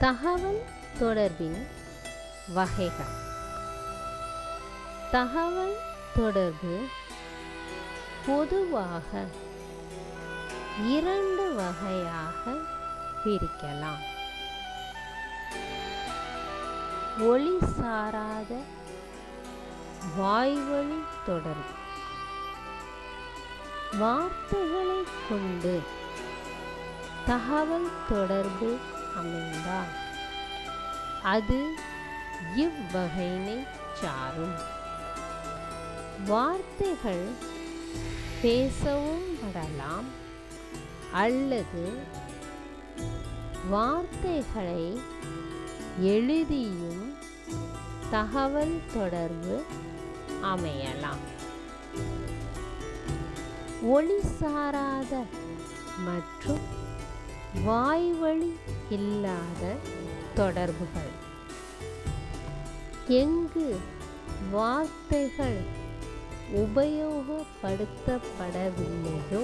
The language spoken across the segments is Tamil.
தகவல் தொடர்பின் வகைகள். தகவல் தொடர்பு பொதுவாக இரண்டு வகையாக பிரிக்கலாம். ஒளி சாராத வாய்வழி தொடர்பு. வார்த்தைகளை கொண்டு தகவல் தொடர்பு அமைந்தால் அது இவ்வகையினை சாரும். வார்த்தைகள் பேசவும் படலாம் அல்லது வார்த்தைகளை எழுதியும் தகவல் தொடர்பு அமையலாம். ஒளி சாராத மற்றும் வாய்வழி இல்லாத தொடர்புகள். எங்கு வார்த்தைகள் உபயோகப்படுத்தப்படவில்லையோ,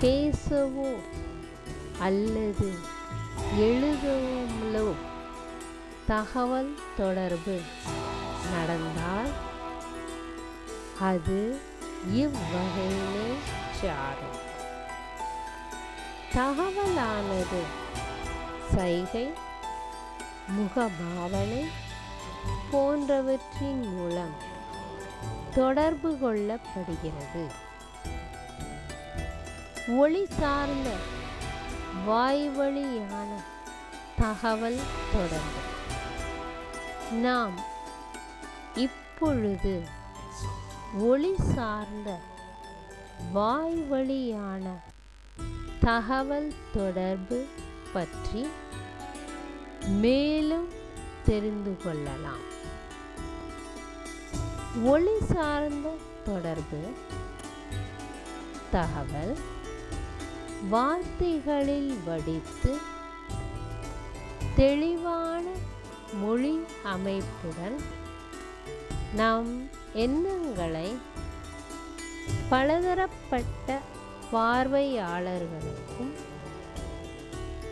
பேசவோ அல்லது எழுதவோ தகவல் தொடர்பு நடந்தால் அது இவ்வகையினை சாரும். தகவலானது சைகை, முகபாவனை போன்றவற்றின் மூலம் தொடர்பு கொள்ளப்படுகிறது. ஒளி சார்ந்த வாய்வழியான தகவல் தொடர்பு. நாம் இப்பொழுது ஒளி சார்ந்த வாய்வழியான தகவல் தொடர்பு பற்றி மேலும் தெரிந்து கொள்ளலாம். ஒளி சார்ந்த தொடர்பு தகவல் வார்த்தைகளில் வடித்து தெளிவான மொழி அமைப்புடன் நம் எண்ணங்களை பலதரப்பட்ட பார்வையாளர்களுக்கும்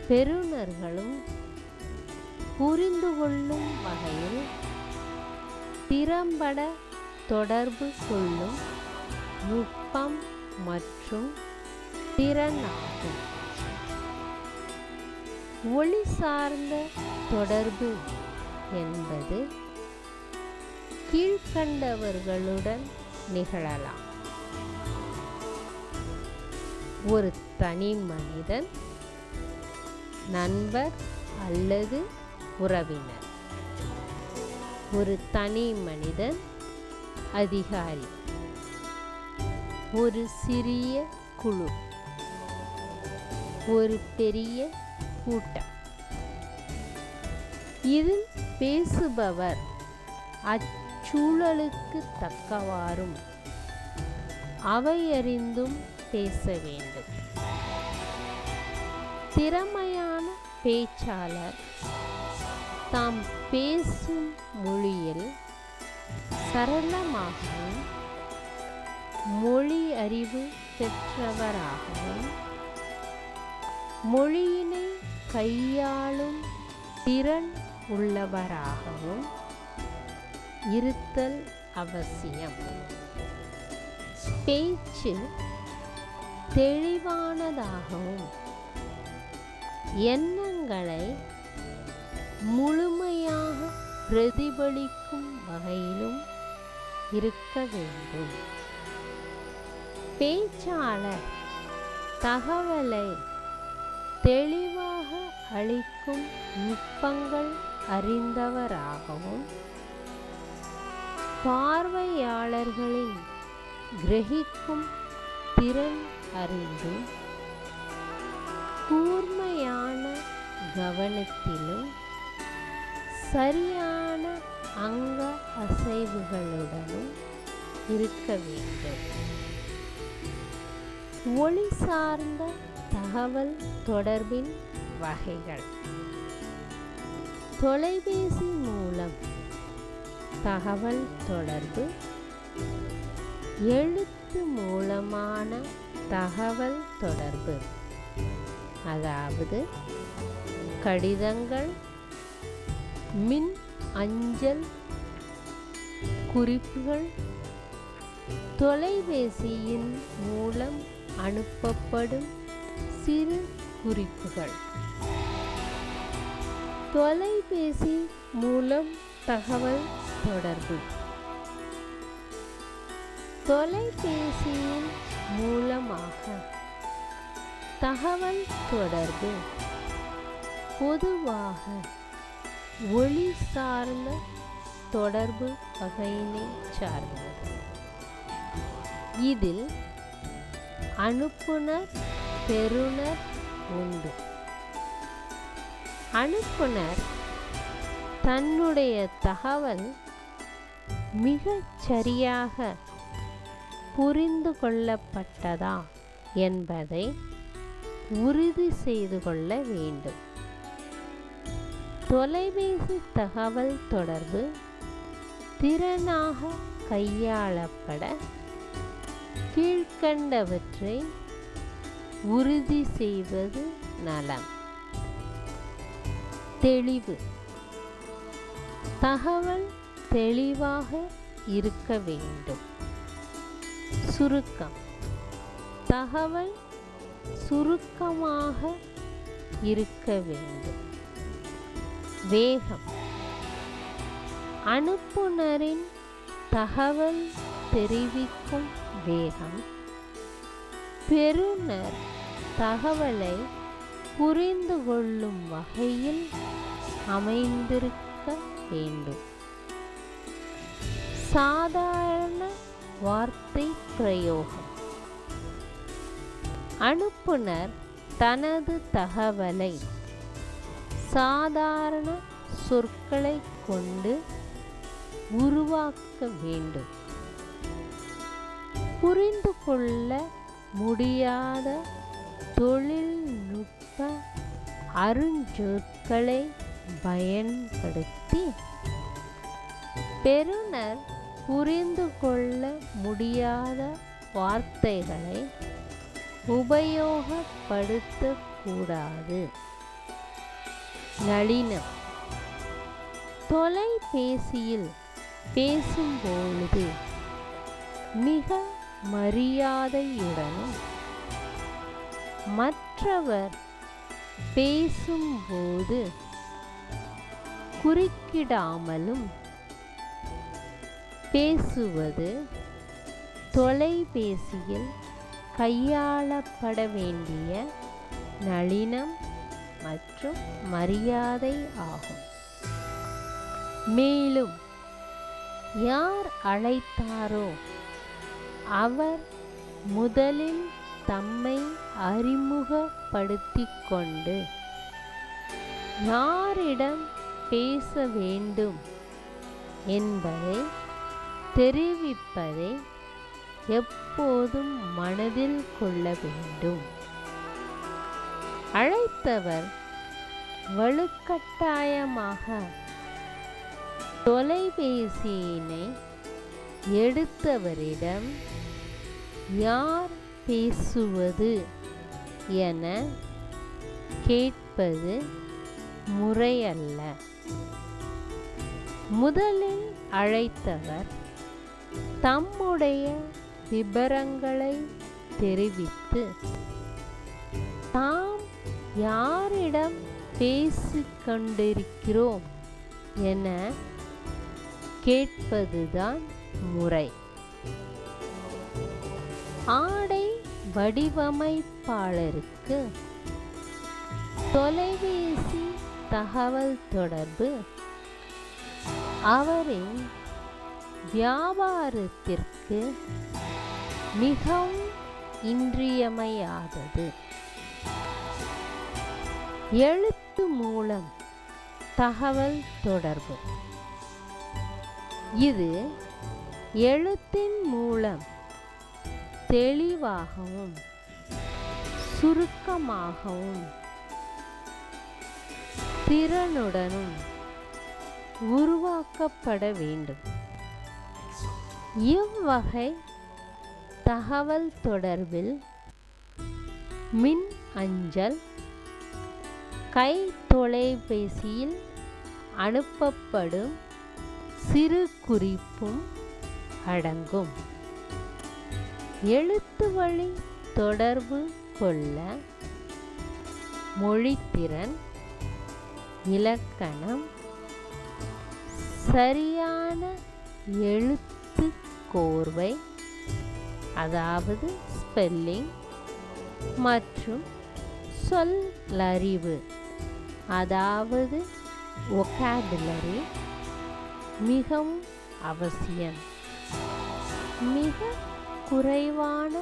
பெறுநர்களும் புரிந்து கொள்ளும் வகையில் திறம்பட தொடர்பு கொள்ளும் நுட்பம் மற்றும் திறன் ஆகும். ஒளி சார்ந்த தொடர்பு என்பது கீழ்கண்டவர்களுடன் நிகழலாம். ஒரு தனி மனிதன், நண்பர் அல்லது உறவினர். ஒரு தனி மனிதன், அதிகாரி. ஒரு சிறிய குழு, ஒரு பெரிய கூட்டம். இதில் பேசுபவர் அச்சூழலுக்கு தக்கவாறும் அவையறிந்தும் பேச வேண்டும். திறமையான பேச்சாளர் தாம் பேசும் மொழியில் சரளமாகவும் மொழி அறிவு பெற்றவராகவும் மொழியினை கையாளும் திறன் உள்ளவராகவும் இருத்தல் அவசியம். பேச்சு தெளிவானதாகவும் எண்ணங்களை முழுமையாக பிரதிபலிக்கும் வகையிலும் இருக்க வேண்டும். பேச்சாளர் தகவலை தெளிவாக அளிக்கும் நுட்பங்கள் அறிந்தவராகவும் பார்வையாளர்களின் கிரகிக்கும் திறன் அறிந்தும் கூர்மையான கவனத்திலும் சரியான அங்க அசைவுகளுடனும் இருக்க வேண்டும். ஒளி சார்ந்த தகவல் தொடர்பின் வகைகள். தொலைபேசி மூலம் தகவல் தொடர்பு, எழுத்து மூலமான தகவல் தொடர்பு, அதாவது கடிதங்கள், மின் அஞ்சல் குறிப்புகள், தொலைபேசியின் மூலம் அனுப்பப்படும் சிறு குறிப்புகள். தொலைபேசி மூலம் தகவல் தொடர்பு. தொலைபேசியின் மூலமாக தகவல் தொடர்பு பொதுவாக ஒளி சார்ந்த தொடர்பு வகையினை சார்ந்தது. இதில் அனுப்புனர், பெறுநர் உண்டு. அனுப்புனர் தன்னுடைய தகவல் மிகச் சரியாக புரிந்து கொள்ளப்பட்டதா என்பதை உறுதி செய்து கொள்ள வேண்டும். தொலைபேசி தகவல் தொடர்பு திறனாக கையாளப்பட கீழ்க்கண்டவற்றை உறுதி செய்வது நலம். தெளிவு. தகவல் தெளிவாக இருக்க வேண்டும். சுருக்கம். தகவல் சுருக்கமாக இருக்க வேண்டும். வேகம். அனுப்புனரின் தகவல் தெரிவிக்கும் வேகம் பெறுநர் தகவலை புரிந்து கொள்ளும் வகையில் அமைந்திருக்க வேண்டும். சாதாரண வார்த்தை பிரயோகம். அனுப்புனர் தனது தகவலை சாதாரண சொற்களை கொண்டு உருவாக்க வேண்டும். புரிந்து கொள்ள முடியாத தொழில்நுட்ப அருஞ்சொற்களை பயன்படுத்தி பெறுநர் புரிந்து கொள்ள முடியாத வார்த்தைகளை உபயோகப்படுத்தக்கூடாது. நளினம். தொலைபேசியில் பேசும்பொழுது மிக மரியாதையுடனும் மற்றவர் பேசும்போது குறுக்கிடாமலும் பேசுவது தொலைபேசியில் கையாளப்பட வேண்டிய நளினம் மற்றும் மரியாதை ஆகும். மேலும் யார் அழைத்தாரோ அவர் முதலில் தம்மை அறிமுகப்படுத்திக் கொண்டு யாரிடம் பேச வேண்டும் என்பதை தெரிவிப்பதை எப்போதும் மனதில் கொள்ள வேண்டும். அழைத்தவர் வலுக்கட்டாயமாக தொலைபேசியினை எடுத்தவரிடம் யார் பேசுவது என கேட்பது முறையல்ல. முதலில் அழைத்தவர் தம்முடைய விபரங்களை தெரிவித்து தாம் யாரிடம் பேசிக் கொண்டிருக்கிறோம் என கேட்பதுதான் முறை. ஆடை வடிவமைப்பாளருக்கு தொலைபேசி தகவல் தொடர்பு அவரின் வியாபாரத்திற்கு மிகவும் இன்றியமையாதது. எழுத்து மூலம் தகவல் தொடர்பு. இது எழுத்தின் மூலம் தெளிவாகவும் சுருக்கமாகவும் திறனுடனும் உருவாக்கப்பட வேண்டும். இவ்வகை தகவல் தொடர்பில் மின் அஞ்சல், கை தொலைபேசியில் அனுப்பப்படும் சிறு குறிப்பும் அடங்கும். எழுத்து வழி தொடர்பு கொள்ள மொழித்திறன், இலக்கணம், சரியான எழுத்து கோர்வை அதாவது ஸ்பெல்லிங் மற்றும் சொல்லறிவு அதாவது vocabulary மிகவும் அவசியம். மிக குறைவான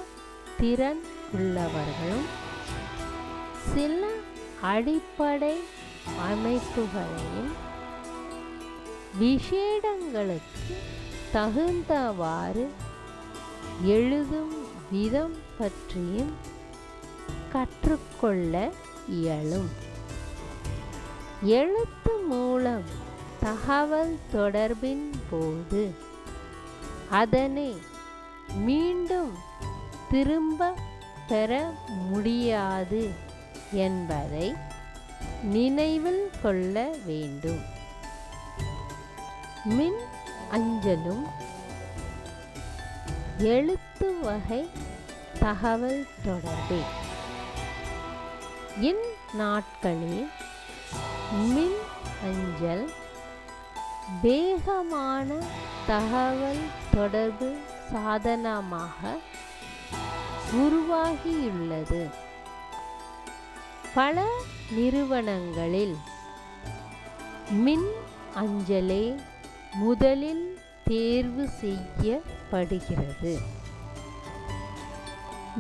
திறன் உள்ளவர்களும் சில அடிப்படை அமைப்புகளையும் விஷேடங்களுக்கு தகுந்தவாறு எழுதும் விதம் பற்றியும் கற்றுக்கொள்ள இயலும். எழுத்து மூலம் தகவல் தொடர்பின் போது அதனை மீண்டும் திரும்ப பெற முடியாது என்பதை நினைவில் கொள்ள வேண்டும். மின் அஞ்சலும் எழுத்து வகை தகவல் தொடர்பே. இந்நாட்களில் மின் அஞ்சல் வேகமான தகவல் தொடர்பு சாதனமாக உருவாகியுள்ளது. பல நிறுவனங்களில் மின் அஞ்சலே முதலில் தேர்வு செய்யப்படுகிறது.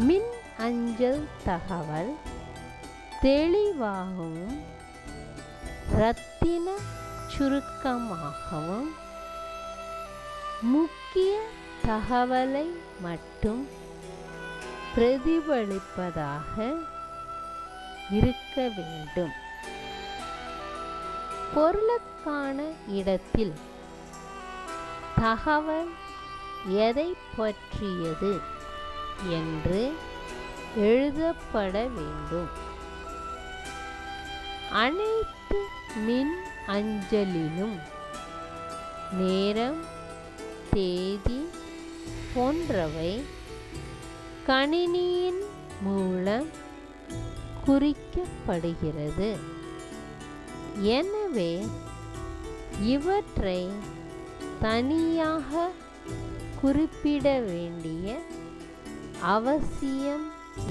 மின் அஞ்சல் தகவல் தெளிவாகவும் இரத்தின சுருக்கமாகவும் முக்கிய தகவலை மட்டும் பிரதிபலிப்பதாக இருக்க வேண்டும். பொருளுக்கான இடத்தில் தகவல் எதை பற்றியது என்று எழுதப்பட வேண்டும். அனைத்து மின் அஞ்சலிலும் நேரம், தேதி போன்றவை கணினியின் மூலம் குறிக்கப்படுகிறது. எனவே இவற்றை தனியாக குறிப்பிட வேண்டிய அவசியம்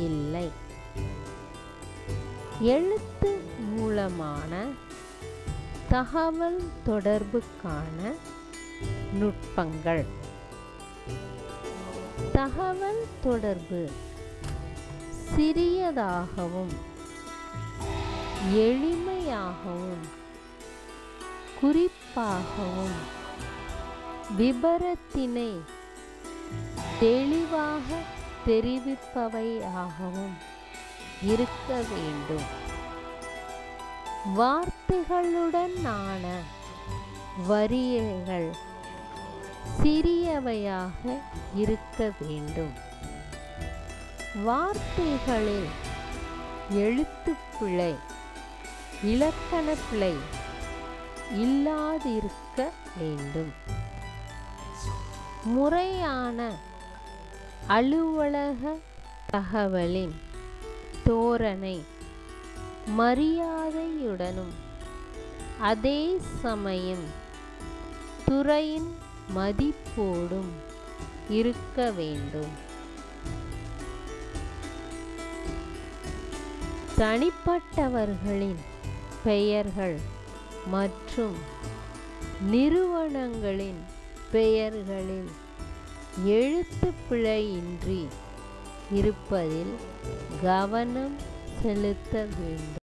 இல்லை. எழுத்து மூலமான தகவல் தொடர்புக்கான நுட்பங்கள். தகவல் தொடர்பு சிறியதாகவும் எளிமையாகவும் குறிப்பாகவும் விபரத்தினை தெளிவாக தெரிவிப்பவையாகவும் இருக்க வேண்டும். வார்த்தைகளுடனான வரிகள் சிறியவையாக இருக்க வேண்டும். வார்த்தைகளில் எழுத்துப்பிழை, இலக்கணப்பிழை இல்லாதிருக்க வேண்டும். முறையான அலுவலக தகவலின் தோரணை மரியாதையுடனும் அதே சமயம் துறையின் மதிப்போடும் இருக்க வேண்டும். தனிப்பட்டவர்களின் பெயர்கள் மற்றும் நிறுவனங்களின் பெயர்களில் எழுத்துப்பிழையின்றி இருப்பதில் கவனம் செலுத்த வேண்டும்.